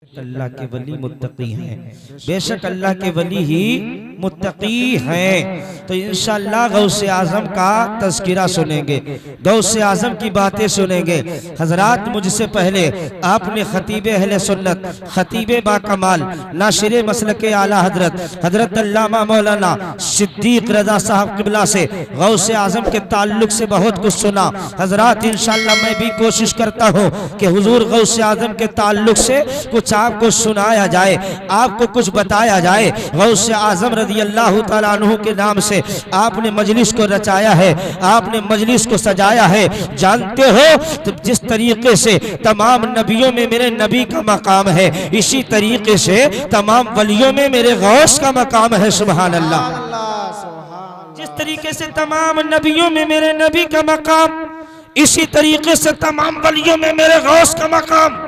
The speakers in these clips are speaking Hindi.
अल्लाह के वली मुत्तकी हैं, बेशक अल्लाह के वली ही मुत्तकी हैं। तो इंशाअल्लाह गौसे आजम का तज़किरा सुनेंगे, गौसे आजम की बातें सुनेंगे। हजरात, मुझसे पहले आपने खतीबे अहले सुन्नत, खतीबे बाकमाल, नाशिरे मसलके आला हजरत हजरत अल्लामा मौलाना सिद्दीक रज़ा साहब क़िबला से गौसे आजम के ताल्लुक से बहुत कुछ सुना। हजरात, इंशाअल्लाह मैं भी कोशिश करता हूँ कि हुजूर गौसे आजम के ताल्लुक से कुछ आपको सुनाया जाए, आपको कुछ बताया जाए। गौसे आजम रज़ी अल्लाह तआला अन्हु के नाम से आपने मजलिस को रचाया है, आपने मजलिस को सजाया है। जानते हो तो जिस तरीके से तमाम नबियों में मेरे नबी का मकाम है, इसी तरीके से तमाम वलियों में मेरे गौस का मकाम है। सुभान अल्लाह। जिस तरीके से तमाम नबियों में मेरे नबी का मकाम, इसी तरीके से तमाम वलियों में मेरे गौस का मकाम।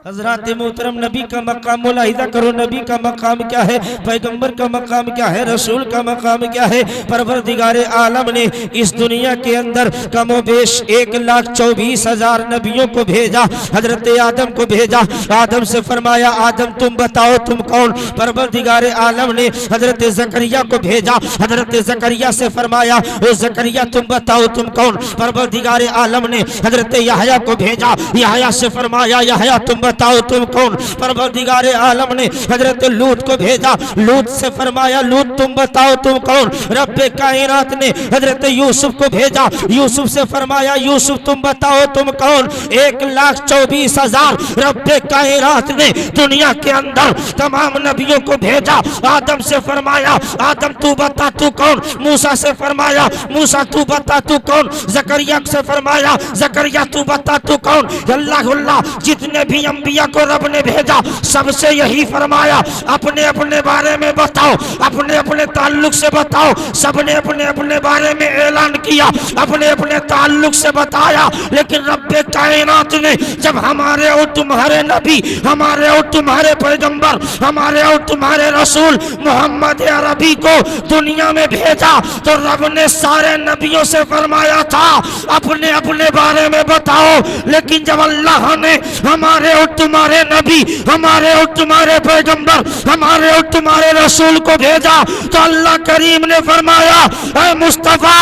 हजरत मोहतरम, नबी का मकाम मुलाहिजा करो, नबी का मकाम क्या है, पैगंबर का मकाम क्या है, रसूल का मकाम क्या है। परवरदिगारे आलम ने इस दुनिया के अंदर कमोबेश 1,24,000 नबियों को भेजा। हजरत आदम को भेजा, आदम से फरमाया आदम तुम बताओ तुम कौन। परवरदिगारे आलम ने हजरत जकरिया को भेजा, हजरत जकरिया से फरमाया ओ जकरिया तुम बताओ तुम कौन। परवरदिगारे आलम ने हजरत याहया को भेजा, याहया से फरमाया याहया तुम बताओ तुम कौन। परवरदिगारे आलम ने हजरत लूत को भेजा, लूत से फरमाया लूत तुम बताओ तुम कौन। रब्बे कायनात ने हजरत यूसुफ को भेजा, यूसुफ से फरमाया यूसुफ तुम बताओ तुम कौन। 1,24,000 रब्बे कायनात ने दुनिया के अंदर तमाम नबियों को भेजा। आदम से फरमाया आदम तू बता तू कौन। मूसा से फरमाया मूसा तू बता तू कौन। जकरिया से फरमाया जकरिया तू बता तू कौन। अल्लाह जितने भी अंबिया को रब ने भेजा सबसे यही फरमाया अपने अपने बारे में बताओ, अपने अपने ताल्लुक से बताओ। सबने अपने अपने बारे में ऐलान किया, अपने अपने ताल्लुक से बताया। लेकिन रब्बे कायनात ने जब हमारे और तुम्हारे नबी, हमारे और तुम्हारे पैगंबर, हमारे और तुम्हारे रसूल मोहम्मद अरबी को दुनिया में भेजा तो रब ने सारे नबियों से फरमाया था अपने अपने बारे में बताओ। लेकिन जब अल्लाह ने हमारे और तुम्हारे नबी, हमारे और तुम्हारे पैगंबर, हमारे और तुम्हारे रसूल को भेजा तो अल्लाह करीम ने फरमाया ऐ मुस्तफा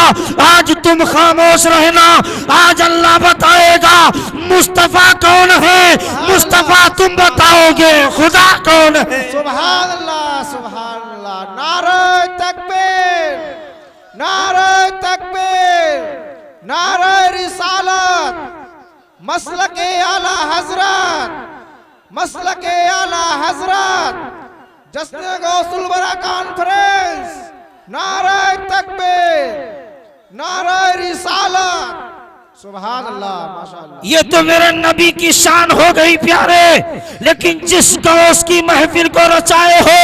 आज तुम खामोश रहना, आज अल्लाह बताएगा मुस्तफा कौन है। मुस्तफा तुम बताओगे खुदा कौन है। सुभान अल्लाह, सुभान अल्लाह। नारे तकबीर, नारे तकबीर, नारे रिसालत, मसलके आला हजरत, मसलके आला हजरत, जश्न गौसुल बरा कॉन्फ्रेंस। नारे तकबीर, नारे रिसालत। सुभान अल्लाह, माशाअल्लाह। ये तो मेरे नबी की शान हो गई प्यारे। लेकिन जिस गौस की महफिल को रचाए हो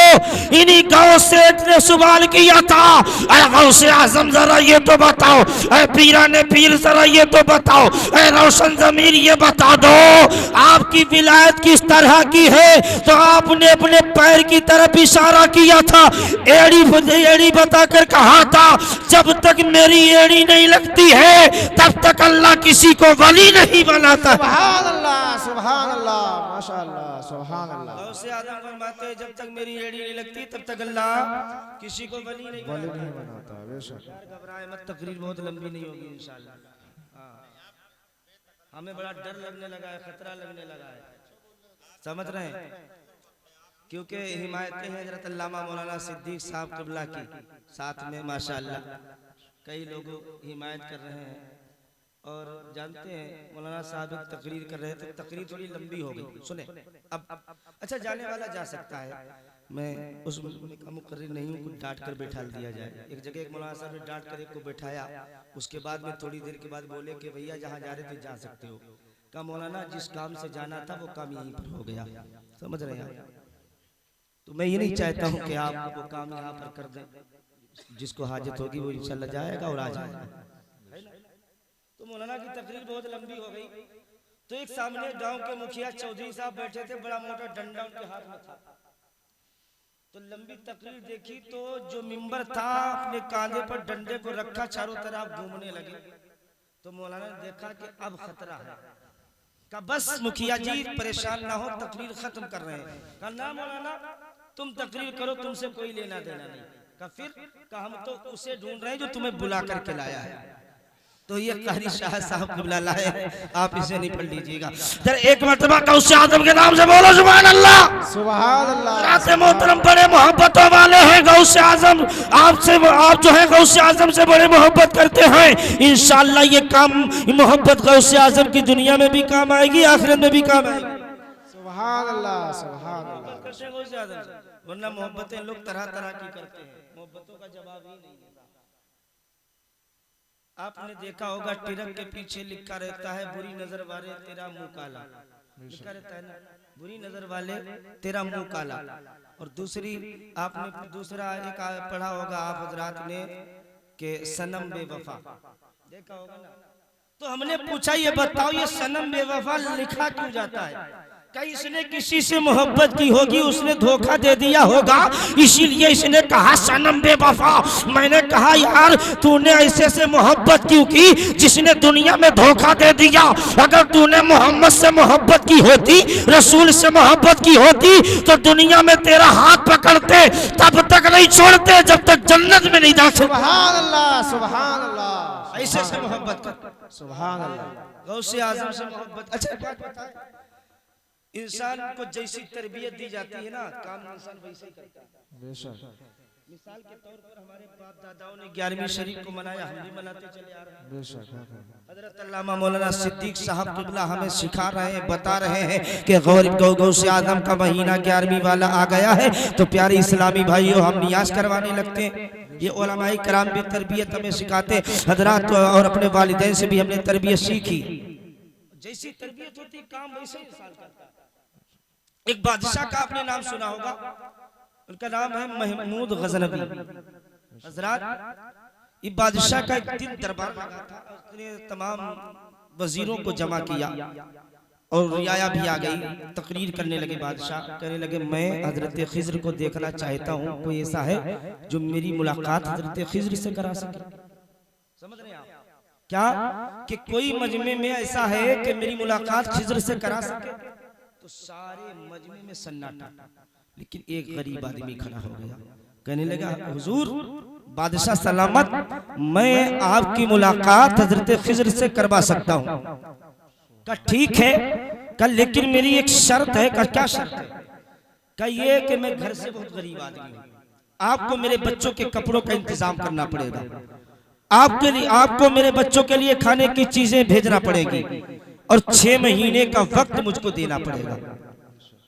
इन्हीं गौस से ने सवाल किया था अरे गौसे आजम जरा ये तो बताओ, अरे पीरा ने पीर जरा ये तो बताओ, अरे रोशन जमीर ये बता दो आपकी विलायत किस तरह की है। तो आपने अपने पैर की तरफ इशारा किया था, एड़ी एड़ी बताकर कहा था जब तक मेरी एड़ी नहीं लगती है तब तक अल्लाह किसी को वली नहीं बनाता। सुभान अल्लाह, सुभान अल्लाह, माशाअल्लाह, सुभान अल्लाह। गौसे आजम फरमाते हैं जब तक मेरी एड़ी नहीं लगती तब तक अल्लाह किसी को वली नहीं बनाता। बेशक। घबराए मत, तकरीर बहुत लंबी नहीं होगी इंशाअल्लाह। हमें बड़ा डर लगने लगा है, खतरा लगने लगा है, समझ रहे हैं, क्योंकि हिमायतें हैं हजरत अल्लामा मौलाना सिद्दीक साहब क़िबला की, साथ में माशाअल्लाह कई लोग हिमायत कर रहे हैं। और जानते हैं मौलाना साहब एक तकरीर कर रहे थे, तकरीर थोड़ी लंबी हो गई, सुने अब। अच्छा, जाने वाला जा सकता है, मैं उस मुकर्रिर नहीं हूँ कुछ डांट कर बैठा दिया जाए। एक जगह एक मौलाना साहब ने डांट कर एक को बैठाया, उसके बाद में थोड़ी देर के बाद बोले कि भैया जहाँ जा रहे थे जा सकते हो। कहा मौलाना जिस काम से जाना था वो काम यहीं पर हो गया, समझ रहे हैं। तो मैं ये नहीं चाहता हूँ कि आप वो काम यहाँ पर कर दें, जिसको हाजत होगी वो इंशाल्लाह जाएगा और आ जाएगा। तो मौलाना की तकरीर बहुत लंबी हो गई। तो एक सामने गांव के मुखिया चौधरी साहब बैठे थे, बड़ा मोटा डंडा उनके हाथ में था। तो लंबी तकरीर देखी तो जो मिंबर था अपने कांधे पर डंडे को रखा, चारों तरफ घूमने लगे। तो मौलाना ने देखा कि अब खतरा है। का बस मुखिया जी परेशान ना हो, तकरीर खत्म कर रहे हैं। कहा ना मौलाना तुम तकरीर करो, तुमसे कोई लेना देना नहीं। का फिर का हम तो उसे ढूंढ रहे हैं जो तुम्हें बुला करके लाया है। तो ये कारी शाह साहब क़िबला लाए, आप इसे नहीं पढ़ लीजिएगा। जरा एक मरतबा गौसे आज़म के नाम से बोलो सुभान अल्लाह। सुभान अल्लाह। राते मोहतरम बड़े मोहब्बतों वाले हैं गौसे आज़म आपसे, आप जो है गौसे आज़म से बड़े मोहब्बत करते हैं। इंशाअल्लाह ये काम मोहब्बत गौसे आज़म की दुनिया में भी काम आएगी, आखिरत में भी काम आएगी। सुभान अल्लाह। सुभान अल्लाह। वरना मोहब्बतें लोग तरह तरह की करते हैं, मोहब्बतों का जवाब ही नहीं देता। आपने देखा होगा टिरक के पीछे लिखा रहता है बुरी नजर वाले तेरा मुंह काला, लिखा रहता है ना, बुरी नजर वाले तेरा मुंह काला। और दूसरी आपने दूसरा एक पढ़ा होगा आप हजरात ने कि सनम बेवफा, देखा होगा ना। तो हमने पूछा ये बताओ ये सनम बेवफा लिखा क्यों जाता है? कहीं इसने किसी से मोहब्बत की होगी, उसने धोखा दे दिया होगा, इसीलिए इसने कहा सनम बेवफा। मैंने कहा यार तूने ऐसे से मोहब्बत क्यों की जिसने दुनिया में धोखा दे दिया? अगर तूने मोहम्मद से मोहब्बत की होती, रसूल से मोहब्बत की होती तो दुनिया में तेरा हाथ पकड़ते, तब तक नहीं छोड़ते जब तक जन्नत में नहीं दाखिल। सुभान अल्लाह। सुभान अल्लाह। ऐसे से मोहब्बत कर। सुभान अल्लाह। गौसे आज़म से मोहब्बत। अच्छा बात बताए, इंसान को जैसी तरबियत दी जाती है ना, काम इंसान वैसे ही करता है। बेशक। मिसाल के तौर पर हमारे बाप दादाओं ने 11वीं शरीफ को मनाया, हम भी मनाते चले आ रहे हैं। बेशक। हजरत अल्लामा मौलाना सिद्दीक साहब क़िबला हमें सिखा रहे हैं, बता रहे हैं कि गौसे आज़म का महीना 11वीं वाला आ गया है तो प्यारे इस्लामी भाइयों हम नियाज करवाने लगते हैं। ये उलमाए कराम भी तरबियत हमें सिखाते हजरात, और अपने वालिदैन से भी हमने तरबियत सीखी। जैसी तरबियत होती काम वैसे ही इंसान करता है। एक बादशाह का आपने नाम सुना होगा, उनका नाम है महमूद गजनवी। हजरात ये बादशाह का एक दिन दरबार लगा था, उसने तमाम वजीरों को जमा किया और रियाया भी आ गई। तकरीर करने लगे बादशाह, कहने लगे मैं हजरत खिज्र को देखना चाहता हूँ, कोई ऐसा है जो मेरी मुलाकात हजरत खिज्र से करा सके? समझ रहे हैं आप क्या कि कोई मजमे में ऐसा है कि मेरी मुलाकात खिज्र से करा सके? तो सारे मजमे में सन्नाटा, लेकिन एक गरीब आदमी खड़ा हो गया, कहने लगा हुजूर बादशाह सलामत, मैं आपकी मुलाकात हजरत खिज्र से करवा सकता हूँ। कहा ठीक है, कल लेकिन मेरी एक शर्त है। कहा क्या शर्त है? कहा ये कि मैं घर से बहुत गरीब आदमी हूँ, आपको मेरे बच्चों के कपड़ों का इंतजाम करना पड़ेगा, आपके लिए आपको मेरे बच्चों के लिए खाने की चीजें भेजना पड़ेगी और 6 महीने का वक्त मुझको देना पड़ेगा।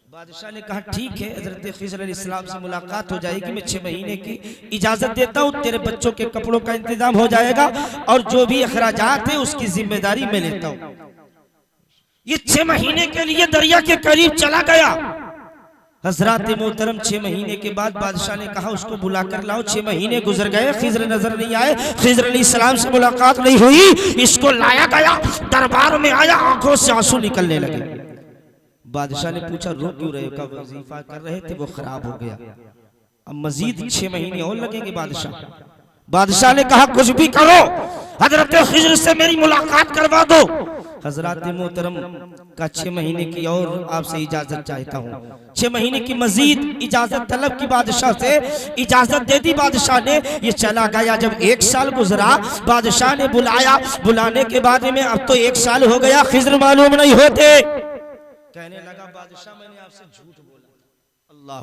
बादशाह ने कहा ठीक है, हजरत खिज्र अलैहिस्सलाम से मुलाकात हो जाएगी, मैं 6 महीने की इजाजत देता हूँ, तेरे बच्चों के कपड़ों का इंतजाम हो जाएगा और जो भी अखराजात है उसकी जिम्मेदारी मैं लेता हूँ। ये 6 महीने के लिए दरिया के करीब चला गया। हजरत मोहतरम 6 महीने के बाद बादशाह ने कहा उसको बुला कर लाओ। 6 महीने गुजर गए, खिज्र नजर नहीं आए, खिज्र अलैहिस्सलाम से मुलाकात नहीं हुई। इसको लाया गया, दरबार में आया, आंखों से आंसू निकलने लगे। बादशाह ने पूछा रो क्यों रहे हो? का वजीफा कर रहे थे वो खराब हो गया, अब मजीद 6 महीने और लगेंगे। बादशाह ने कहा कुछ भी करो, हजरत खिज्र से मेरी मुलाकात करवा दो। हजरत मोहतरम का 6 महीने की और आपसे इजाजत चाहता हूँ। 6 महीने की मजीद इजाजत तलब की बादशाह से, इजाजत दे दी बादशाह ने। ये चला गया। जब 1 साल गुजरा, बादशाह ने बुलाया, बुलाने के बाद में अब तो 1 साल हो गया, खिज्र मालूम नहीं होते। कहने लगा बादशाह मैंने आपसे झूठ बोला। अल्लाह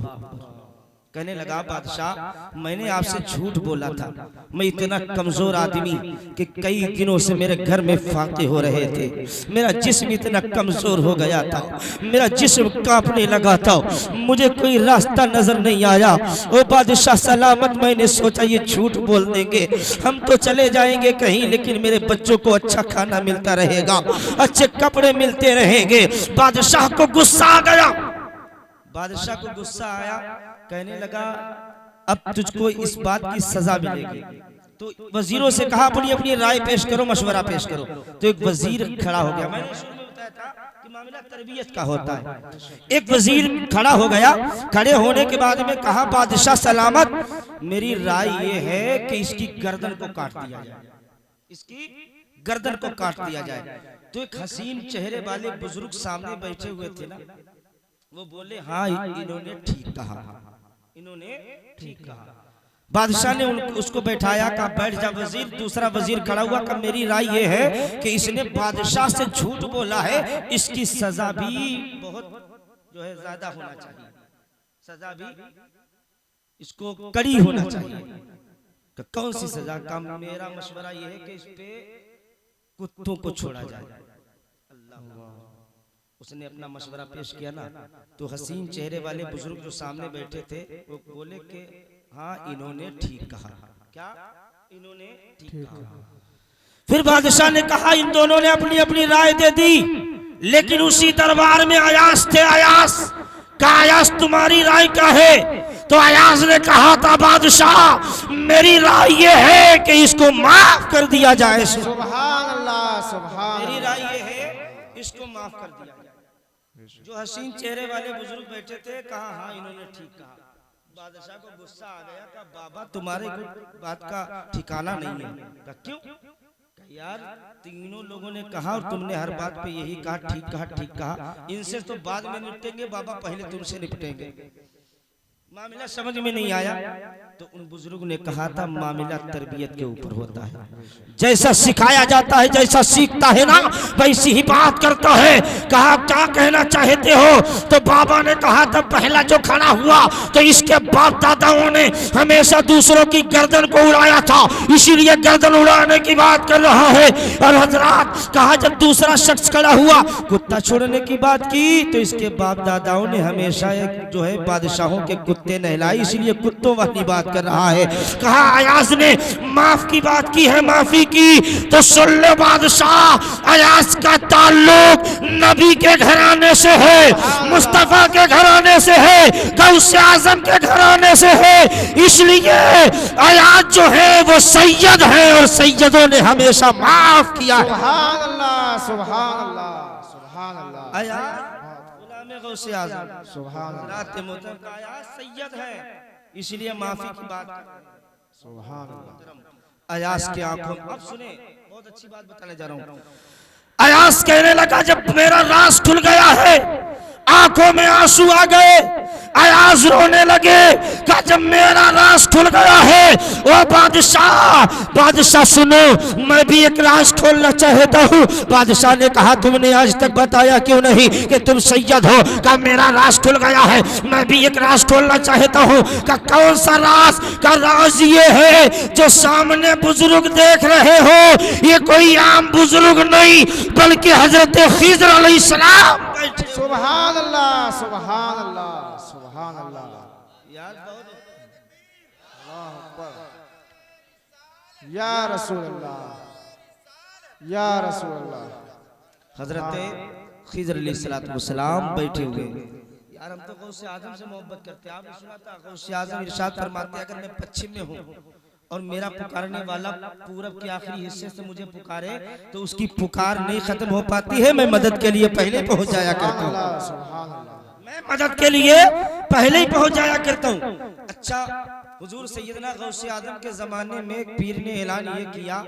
कहने लगा बादशाह मैंने आपसे झूठ बोला था, मैं इतना कमजोर आदमी कि कई दिनों से मेरे घर में फाके हो रहे थे, मेरा जिस्म इतना कमजोर हो गया था, मेरा जिस्म कांपने लगा था, मुझे कोई रास्ता नजर नहीं आया। ओ बादशाह सलामत, मैंने सोचा ये झूठ बोल देंगे, हम तो चले जाएंगे कहीं, लेकिन मेरे बच्चों को अच्छा खाना मिलता रहेगा, अच्छे कपड़े मिलते रहेंगे। बादशाह को गुस्सा आ गया। बादशाह को गुस्सा आया, कहने लगा अब तुझको इस बात की सजा मिलेगी। तो वजीरों से कहा अपनी अपनी राय पेश करो, मशवरा पेश करो। तो एक वजीर खड़ा हो गया। मैंने शुरू में बताया था कि मामला तरबियत का होता है। एक वजीर खड़ा हो गया, खड़े होने के बाद में कहा बादशाह सलामत, मेरी राय ये है कि इसकी गर्दन को काट दिया जाए, इसकी गर्दन को काट दिया जाए। तो एक हसीन चेहरे वाले बुजुर्ग सामने बैठे हुए थे ना, वो बोले हाँ इन्होंने ठीक कहा, इन्होंने ठीक कहा। बादशाह ने उसको बैठाया, कहा बैठ जा वजीर। दूसरा वजीर खड़ा हुआ, कहा मेरी राय ये है कि इसने बादशाह से झूठ बोला है, इसकी सजा भी बहुत जो है ज्यादा होना चाहिए, सजा भी इसको कड़ी होना चाहिए। कौन सी सजा? का मेरा मशवरा यह है कि इस पे कुत्तों को छोड़ा जाए। अल्लाह, उसने अपना मशवरा पेश किया ना, तो हसीन चेहरे वाले बुजुर्ग जो सामने बैठे थे वो बोले कि हाँ इन्होंने ठीक कहा। क्या इन्होंने ठीक कहा? फिर बादशाह ने कहा इन दोनों ने अपनी अपनी राय दे दी, लेकिन उसी दरबार में अयास थे। अयास का अयास तुम्हारी राय क्या है? तो अयास ने कहा था बादशाह मेरी राय ये है कि इसको माफ कर दिया जाए। सुभान अल्लाह, सुभान। मेरी राय ये है इसको माफ कर दिया जाए। जो हसीन चेहरे वाले बुजुर्ग बैठे थे कहा हाँ इन्होंने ठीक कहा। बादशाह को गुस्सा आ गया, कहा बाबा तुम्हारे बात का ठिकाना नहीं है। कहा क्यों? कहा यार तीनों लोगों ने कहा और तुमने हर बात पे यही कहा ठीक कहा ठीक कहा, इनसे तो बाद में निपटेंगे बाबा, पहले तुमसे निपटेंगे। मामला समझ में नहीं आया तो उन बुजुर्ग ने कहा था मामला तरबियत के ऊपर होता है, जैसा सिखाया जाता है, जैसा सीखता है ना वैसी ही बात करता है। कहा क्या कहना चाहते हो? तो बाबा ने कहा था पहला जो खड़ा हुआ तो इसके बाप दादाओं ने हमेशा दूसरों की गर्दन को उड़ाया था, इसीलिए गर्दन उड़ाने की बात कर रहा है। और हजरात कहा जब दूसरा शख्स खड़ा हुआ कुत्ता छोड़ने की बात की तो इसके बाप दादाओं ने हमेशा एक जो है बादशाहों के कुत्ते नहलाई, इसीलिए कुत्तों वाली बात कर रहा है। कहा अयास ने माफ की बात की है, माफी की तो सुन लो बादशाह, अयास का ताल्लुक नबी के घराने से है, मुस्तफा के घराने से है, गौसे आजम के घराने से है, इसलिए अयास जो है वो सैयद है और सैयदों ने हमेशा माफ किया है। सुभान अल्लाह, सुभान अल्लाह, सुभान अल्लाह। अयास गुलाम गौसे आजम, सुभान अल्लाह, रात मोहतरम का अयास सैयद है, इसलिए माफी की बात। सुभान अल्लाह। अयास की आंखों, अब सुने बहुत अच्छी बात बताने जा रहा हूँ। अयास कहने लगा जब मेरा राज खुल गया है, आंखों में आंसू आ गए, अयास रोने लगे। कहा जब मेरा राज खुल गया है वो बादशाह सुनो मैं भी एक राज खोलना चाहता हूँ। बादशाह ने कहा तुमने आज तक बताया क्यों नहीं कि तुम सैयद हो? कहा मेरा राज खुल गया है, मैं भी एक राज खोलना चाहता हूँ। कहा कौन सा राज? का राज ये है जो सामने बुजुर्ग देख रहे हो, ये कोई आम बुजुर्ग नहीं बल्कि हजरत खिज़र अलैहिस्सलाम। सुभान अल्लाह, सुभान अल्लाह, सुभान अल्लाह। यार बहुत अल्लाह अकबर। या रसूल अल्लाह, या रसूल अल्लाह। हजरत खिज़र अलैहिस्सलाम बैठे हुए। यार हम तो गौसे आजम से मोहब्बत करते हैं। आपने सुना था गौसे आजम इरशाद फरमाते अगर मैं पश्चिम में हूँ और मेरा पुकारने वाला पूरब के आखिरी हिस्से से मुझे पुकारे तो उसकी पुकार नहीं खत्म हो पाती है, मैं मदद के लिए पहले पहुंच जाया करता हूँ। सुभान अल्लाह। मैं मदद के लिए पहले ही पहुंच जाया करता हूँ। अच्छा हुजूर सैयदना गौसे आजम के जमाने में एक पीर ने ऐलान ये किया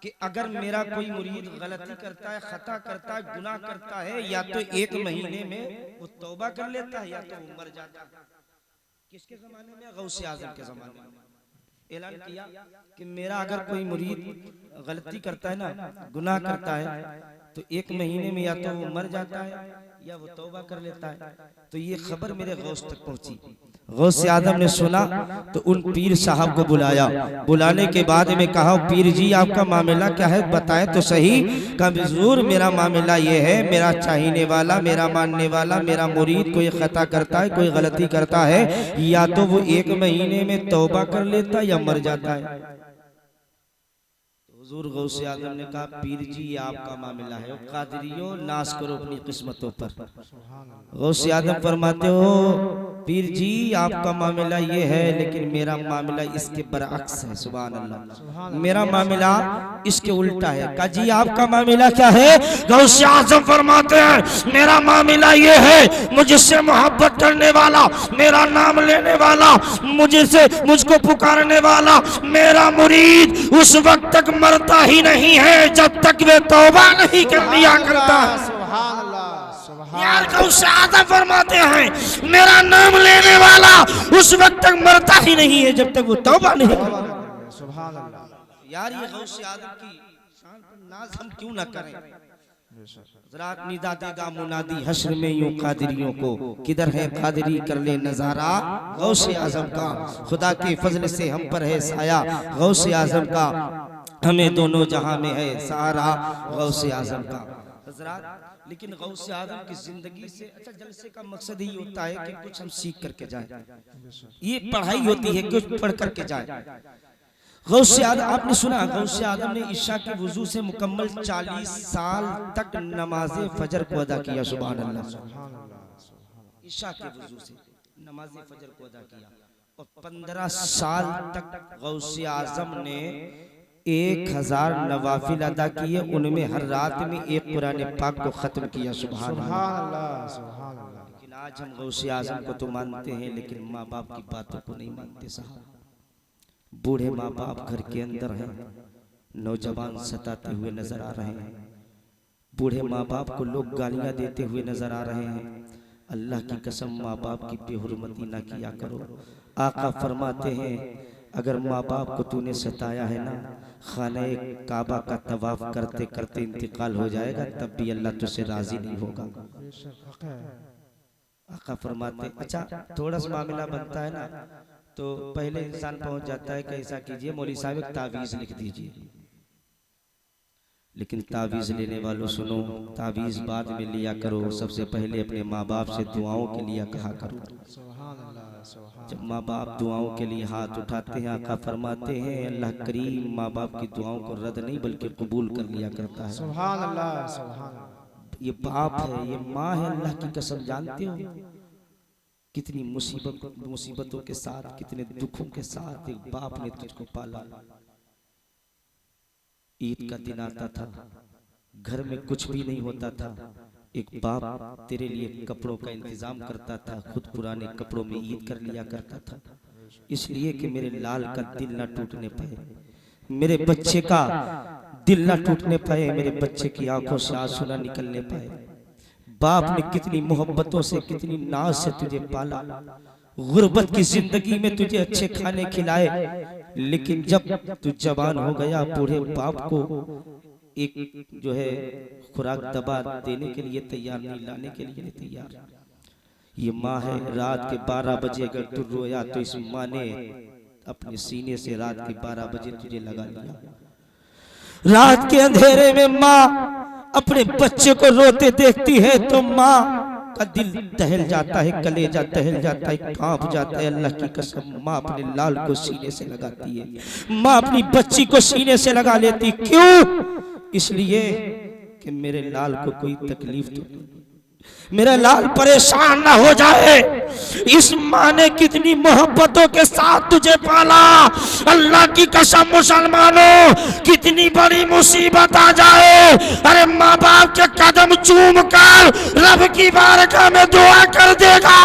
कि अगर मेरा कोई मुरीद गलती करता है, खता करता है, गुनाह करता है, या तो 1 महीने में वो तौबा कर लेता है या तो वो मर जाता है। किसके जमाने में? गौसे आजम के जमाने में ऐलान किया कि मेरा अगर कोई मुरीद गलती करता है ना, गुनाह करता है, तो 1 महीने में या तो वो मर जाता है या वो तौबा कर लेता है। तो ये खबर मेरे गौस तक पहुंची। गौसे आजम ने सुना तो उन पीर साहब को बुलाया। बुलाने के बाद में कहा पीर जी आपका मामला क्या है, बताएं तो सही। कहा हुजूर मेरा मामला ये है, मेरा चाहने वाला, मेरा मानने वाला, मेरा मुरीद कोई खता करता है, कोई गलती करता है, या तो वो 1 महीने में तौबा कर लेता है या मर जाता है। हुजूर गौसे आजम ने कहा पीर जी ये आपका मामला है, कादरियो नाश करो अपनी किस्मतों पर। गौसे आजम फरमाते हो पीर जी आपका मामला ये है, लेकिन मेरा मामला इसके बरअक्स है। सुभान अल्लाह, मेरा मामला इसके उल्टा है। काजी आपका मामला क्या है? गौसे आज़म फरमाते हैं मेरा मामला ये है, मुझसे मोहब्बत करने वाला, मेरा नाम लेने वाला, मुझको पुकारने वाला मेरा मुरीद उस वक्त तक मरता ही नहीं है जब तक वे तौबा नहीं कर लिया करता। सुभान अल्लाह, सुभान यार गौसे आज़म फरमाते हैं मेरा नाम लेने वाला उस वक्त तक मरता ही नहीं है जब तक वो तौबा नहीं करता। अल्लाह, सुभान अल्लाह। यार ये गौसे आज़म की शान पर नाज हम क्यों ना करें? ज़रा निदा देगा मुनादी हश्र में यूं कादिरियों को, किधर है कादिरी कर ले नजारा गौसे आज़म का। खुदा के फजल से हम पर है साया गौसे आज़म का, हमें दोनों जहां में है सहारा गौसे आज़म का। हज़रात लेकिन गौसे आज़म की जिंदगी से अच्छा जलसे का मकसद ही होता है कि कुछ हम सीख करके जाएं। ये पढ़ाई होती है कुछ पढ़ करके जाएं। गौसे आज़म आपने सुना, गौसे आज़म ने इशा के वुजू से मुकम्मल 40 साल तक नमाज़े फजर को अदा किया। सुभान अल्लाह, इशा के वुजू से नमाज़े फजर को अदा किया। और 15 साल तक गौसे आज़म ने 1000 नवाफिल अदा किए, उनमें हर रात में एक कुरान पाक को खत्म किया। सुभान अल्लाह, सुभान अल्लाह। लेकिन आज हम गौसे आज़म को तो मानते हैं, लेकिन माँ बाप की बातों को नहीं मानते साहब। बूढ़े माँ बाप घर के अंदर हैं, नौजवान सताते हुए नजर आ रहे हैं, बूढ़े माँ बाप को लोग गालियां देते हुए नजर आ रहे हैं। अल्लाह की कसम माँ बाप की बेहुरमती ना किया करो। आका फरमाते हैं अगर माँ बाप को तूने सताया है ना, खाने काबा का तवाफ करते करते इंतकाल हो जाएगा, तब भी अल्लाह तुझसे राजी नहीं होगा। आका फरमाते अच्छा थोड़ा सा मामला बनता है ना, तो पहले इंसान पहुंच जाता है कि ऐसा कीजिए मौलवी साहब एक तावीज़ लिख दीजिए। लेकिन तावीज़ लेने वालों सुनो, तावीज़ बाद में लिया करो, सबसे पहले अपने माँ बाप से दुआओं के लिए कहा करो। जब माँ बाप दुआओं के लिए हाथ उठाते हैं, आका फरमाते हैं अल्लाह करीम माँ बाप की दुआओं को रद्द नहीं बल्कि कबूल कर लिया करता है। सुभान अल्लाह, सुभान अल्लाह। ये बाप है, ये माँ है, अल्लाह की कसम जानते हो कितनी मुसीबतों के साथ, कितने दुखों के साथ एक बाप ने तुझको पाला। ईद का दिन आता था, घर में कुछ भी नहीं होता था, एक बाप तेरे लिए कपड़ों का इंतजाम करता था, खुद पुराने कपड़ों में ईद कर लिया करता था, इसलिए कि मेरे लाल का दिल ना टूटने पाए, मेरे बच्चे का दिल ना टूटने पाए, मेरे बच्चे की आंखों से आंसू ना निकलने पाए। बाप ने कितनी मोहब्बतों से, कितनी नाज से तुझे पाला, गुर्बत की जिंदगी में तुझे अच्छे खाने खिलाए, लेकिन जब तू जवान हो गया, बूढ़े बाप को एक जो है खुराक दबा देने के लिए तैयार नहीं, लाने के लिए नहीं तैयार। ये माँ है, रात के 12 बजे अगर तू रोया तो इस माँ ने अपने सीने से रात के 12 बजे तुझे लगा लिया। रात के अंधेरे में माँ अपने बच्चे को रोते देखती है तो माँ का दिल दहल जाता है, कलेजा दहल जाता है, कांप जाता है। अल्लाह की कसम माँ अपने लाल को सीने से लगाती है, माँ अपनी बच्ची को सीने से लगा लेती। क्यों? इसलिए कि मेरे लाल को कोई तकलीफ तो नहीं, मेरा लाल परेशान ना हो जाए। इस माँ ने कितनी मोहब्बतों के साथ तुझे पाला। अल्लाह की कसम मुसलमानों, कितनी बड़ी मुसीबत आ जाए, अरे माँ बाप के कदम चूम कर रब की बारगाह में दुआ कर देगा,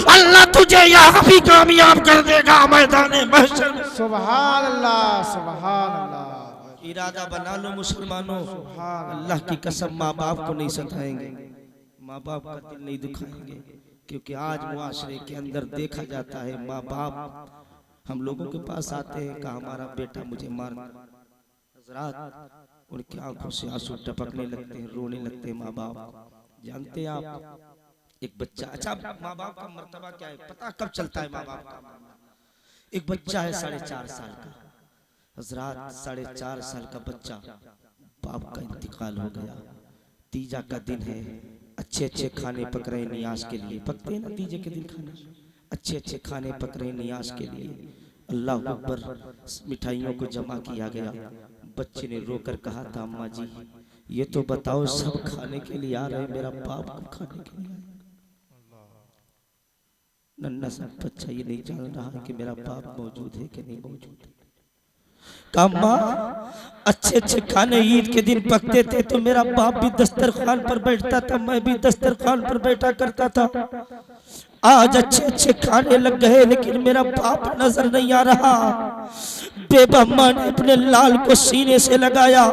अल्लाह तुझे यहाँ भी कामयाब कर देगा मैदान महशर में। सुभान अल्लाह, सुभान अल्लाह। इरादा बना लो मुसलमानों, अल्लाह की कसम माँ बाप को नहीं सताएंगे, माँ बाप का दिल नहीं दुखाएंगे, क्योंकि आज मुआशरे के अंदर देखा जाता है माँ बाप हम लोगों के पास आते हैं कि हमारा बेटा मुझे मार, हज़रात उनकी आंखों से आंसू टपकने लगते हैं, रोने लगते हैं माँ बाप। जानते हैं आप एक बच्चा, अच्छा माँ बाप का मर्तबा क्या है पता कब चलता है माँ बाप का? एक बच्चा है 4.5 साल का, हज़रात 4.5 साल का बच्चा, बाप का इंतकाल हो गया, तीजा का दिन है, अच्छे अच्छे खाने पक रहे नियाज के लिए, पकते हैं ना तीजे के दिन खाने, अच्छे अच्छे खाने पक रहे नियाज के लिए, अल्लाह अकबर, मिठाइयों को जमा किया गया। बच्चे ने रोकर कहा था अम्मा जी ये तो बताओ सब खाने के लिए आ रहे, मेरा बाप को खाने के लिए आए। नन्हा सा बच्चा ये नहीं जान रहा है कि मेरा बाप मौजूद है कि नहीं मौजूद है। कहा माँ अच्छे अच्छे खाने ईद के दिन पकते थे तो मेरा बाप भी दस्तरखान पर बैठता था, मैं भी दस्तरखान पर बैठा करता था। आज अच्छे अच्छे खाने लग गए लेकिन मेरा बाप नजर नहीं आ रहा। बेबा माँ ने अपने लाल को सीने से लगाया,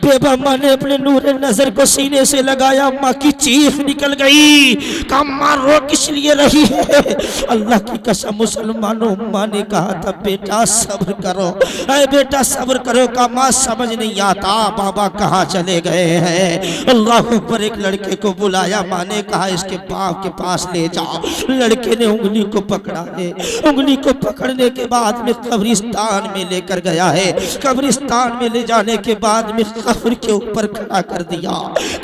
बेबा माँ ने अपने नूरे नजर को सीने से लगाया। माँ की चीख निकल गई। कहा माँ रो किस लिए रही है? अल्लाह की कसम मुसलमानों, माँ ने कहा था बेटा सब्र करो, अरे बेटा सब्र करो। का माँ समझ नहीं आता बाबा कहाँ चले गए हैं। अल्लाह पर एक लड़के को बुलाया, माँ ने कहा इसके बाप के पास ले जाओ। लड़के ने उंगली को पकड़ा है, उंगली को पकड़ने के बाद में कब्रिस्तान में लेकर गया है। कब्रिस्तान में ले जाने के बाद में कब्र के ऊपर खड़ा कर दिया।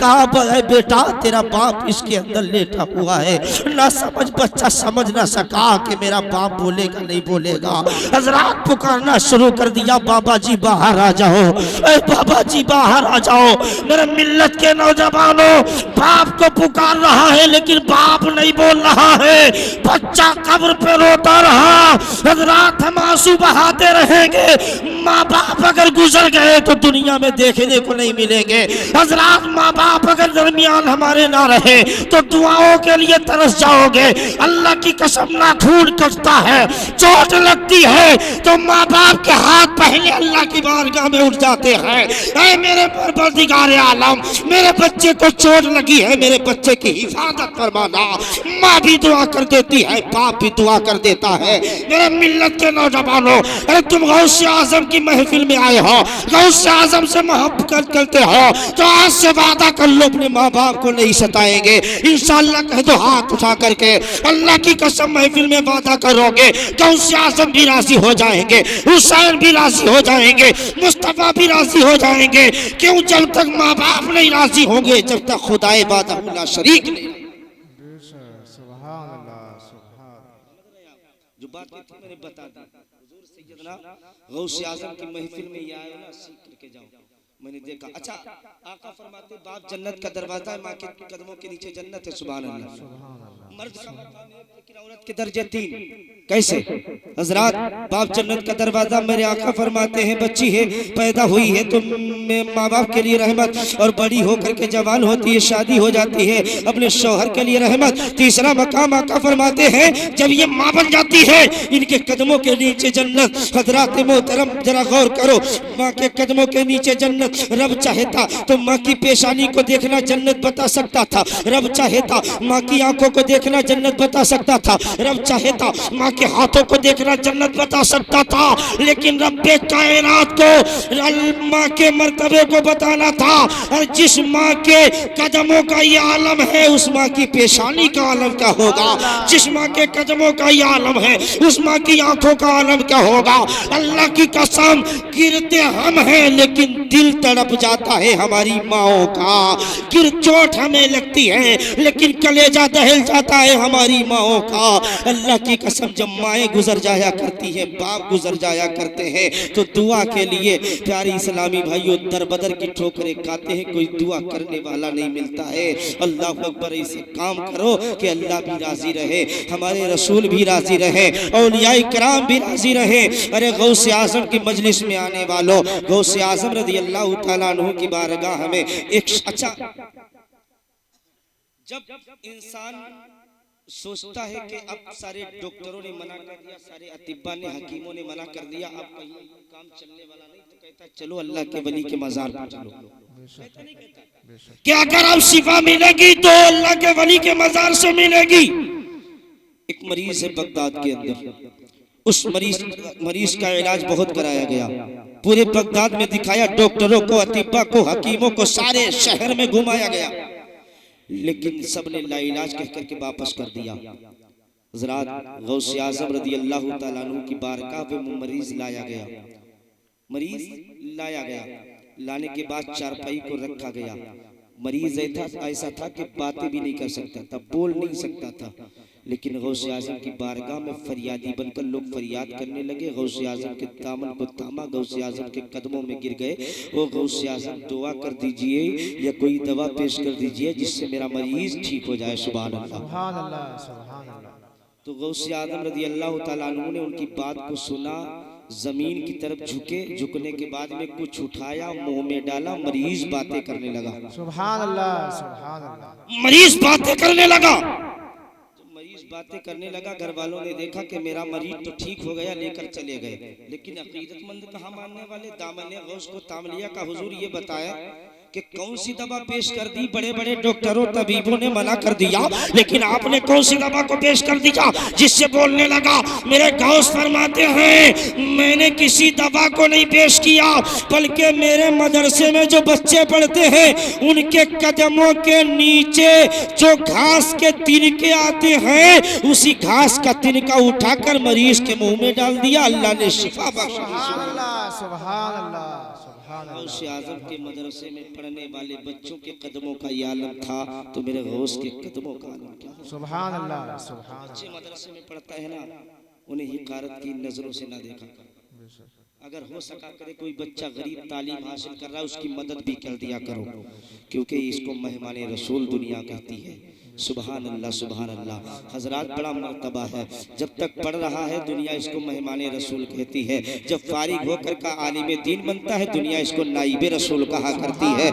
कहा बेटा तेरा बाप इसके अंदर लेटा हुआ है। ना समझ बच्चा समझ ना सका कि मेरा बाप बोलेगा नहीं बोलेगा। हजरात पुकारना शुरू कर दिया, बाबा जी बाहर आ जाओ, बाबा जी बाहर आ जाओ। मेरे मिल्लत के नौजवानों, बाप को पुकार रहा है लेकिन बाप नहीं बोल रहा है। बच्चा कब्र पे रोता रहा। हजरात हम आंसू बहाते रहेंगे। माँ बाप अगर गुजर गए तो दुनिया में देखने को नहीं मिलेंगे। हजरात माँ बाप अगर दरमियान हमारे ना रहे तो दुआओं के लिए तरस जाओगे। अल्लाह की कसम ना खून कटता है, चोट लगती है तो माँ बाप के हाथ पहले अल्लाह की बारगाह में उठ जाते हैं। ऐ मेरे परवरदिगार आलम, मेरे बच्चे को चोट लगी है, मेरे बच्चे की हिफाजत फरमाना। माँ भी दुआ कर देती है, बाप भी दुआ कर देता है। मेरे मिल्लत के नौजवानों, अरे तुम गौसे आजम की महफिल में आए हो, गौसे आजम से मोहब्बत करते हो तो आज से वादा कर लो अपने माँ बाप को नहीं सताएंगे। इंशाअल्लाह कह दो हाथ उठा करके, अल्लाह की कसम महफिल में वादा करोगे गौसे आजम भी राजी हो जाएंगे, हुसैन भी राजी हो जाएंगे, मुस्तफा भी राजी हो जाएंगे। क्यों? जब तक माँ बाप नहीं राजी होंगे, जब तक खुदाए बादा शरीक नहीं। जो बात की थी मैंने बता दी। हुजूर सैयदना गौसे आजम की महफिल में ये आए ना, सीख करके जाओ। मैंने देखा, अच्छा आका फरमाते बाप जन्नत का दरवाजा है, माँ के कदमों के नीचे जन्नत है। सुभान अल्लाह। मर्द का मकाम है लेकिन औरत के दर्जे 3। कैसे? हजरात बाप जन्नत का दरवाजा, मेरे आका फरमाते हैं बच्ची है पैदा हुई है तो माँ बाप के लिए रहमत, और बड़ी होकर के जवान होती है शादी हो जाती है अपने शौहर के लिए रहमत। तीसरा मकाम आका फरमाते हैं जब ये माँ बन जाती है इनके कदमों के नीचे जन्नत। हजरात मोहतरम जरा गौर करो, माँ के कदमों के नीचे जन्नत। रब चाहेता तो माँ की पेशानी को देखना जन्नत बता सकता था, रब चाहेता माँ की आंखों को देखना जन्नत बता सकता था, रब चाहेता माँ के हाथों को देखना जन्नत बता सकता था। लेकिन रब्बे कायनात को माँ के मर्तबे को बताना था। और जिस माँ के कदमों का ये आलम है उस माँ की पेशानी का आलम क्या होगा? जिस माँ के कदमों का ये आलम है उस माँ की आंखों का आलम क्या होगा? अल्लाह की कसम गिरते हम हैं लेकिन दिल तड़प जाता है हमारी माओ का। गिर चोट हमें लगती है लेकिन कलेजा दहल जाता है हमारी माओ का। अल्लाह की कसम जब माएँ गुजर जाया करती हैं, बाप गुजर जाया करते हैं तो दुआ के लिए प्यारी इस्लामी भाइयों दर बदर की ठोकरें खाते हैं, कोई दुआ करने वाला नहीं मिलता है। अल्लाह अकबर, इसे काम करो कि अल्लाह भी राजी रहे, हमारे रसूल भी राजी रहे, औलियाए किराम भी राजी रहे। अरे गौसे आजम की मजलिस में आने वालों, गौसे आजम रज़ी अल्लाह तआला अन्हु की बारगाह में एक अच्छा, जब इंसान सोचता है कि अब सारे डॉक्टरों ने मना कर दिया, सारे अतिब्बा ने हकीमों ने मना कर दिया, अब कहीं काम चलने वाला नहीं, तो कहता है चलो अल्लाह के वली के मजार पर चलो। कहता नहीं कहता कि अगर अब शिफा मिलेगी तो अल्लाह के वली के मजार से मिलेगी। एक मरीज है बगदाद के अंदर, उस मरीज का इलाज बहुत कराया गया, पूरे बगदाद में दिखाया, डॉक्टरों को, अतिब्बा को, हकीमों को, सारे शहर में घुमाया गया, लेकिन सबने लाइलाज कह करके वापस कर दिया। हज़रात गौसे आज़म रज़ी अल्लाह तआला अन्हु की बारगाह पे मरीज लाया गया, मरीज लाया गया, लाने के बाद चारपाई को रखा गया। मरीज ऐसा था कि बातें भी नहीं कर सकता था, बोल नहीं सकता था, लेकिन गौसे आज़म की बारगाह में फरियादी बनकर लोग फरियाद करने लगे। गौसे आज़म के दामन को थामा, गौसे आज़म के कदमों में गिर गए। वो गौसे आज़म दुआ कर दीजिए या कोई दवा पेश कर दीजिए जिससे मेरा मरीज ठीक हो जाए। सुभान अल्लाह। तो गौसे आजम रज़ी अल्लाह ताला अन्हु ने उनकी बात को सुना, जमीन की तरफ झुके, झुकने के बाद में कुछ उठाया, मुंह में डाला, मरीज बातें करने लगा। सुभान अल्लाह, सुभान अल्लाह। मरीज बातें करने लगा। जब मरीज बातें करने लगा, घर वालों ने देखा कि मेरा मरीज तो ठीक हो गया, लेकर चले गए। लेकिन अकीदतमंद कहाँ मानने वाले, दामने गौस को तामलिया का हुजूर ये बताया कि कौन सी दवा पेश कर दी। बड़े बड़े डॉक्टरों तबीबों ने मना कर दिया, लेकिन आपने कौन सी दवा को पेश कर दिया जिससे बोलने लगा। मेरे गौस फरमाते हैं मैंने किसी दवा को नहीं पेश किया, बल्कि मेरे मदरसे में जो बच्चे पढ़ते हैं उनके कदमों के नीचे जो घास के तिनके आते हैं, उसी घास का तिनका उठाकर मरीज के मुंह में डाल दिया, अल्लाह ने शिफा बख्श दी। सुभान अल्लाह, सुभान अल्लाह। गौसे आजम के मदरसे में पढ़ने वाले बच्चों के कदमों का ये आलम था, तो मेरे गौस के कदमों का आलम क्या। सुभान अल्लाह, सुभान। बच्चे मदरसे में पढ़ता है ना, उन्हें हिकारत की नजरों से ना देखा। अगर हो सका करे कोई बच्चा गरीब तालीम हासिल कर रहा है, उसकी मदद भी कर दिया करो, क्योंकि इसको मेहमाने रसूल दुनिया कहती है। सुभान अल्लाह, सुभान अल्लाह। हजरात बड़ा मर्तबा है, जब तक पढ़ रहा है दुनिया इसको मेहमाने रसूल कहती है, जब फारिग होकर का आलिम दीन बनता है दुनिया इसको नाइबे रसूल कहा करती है।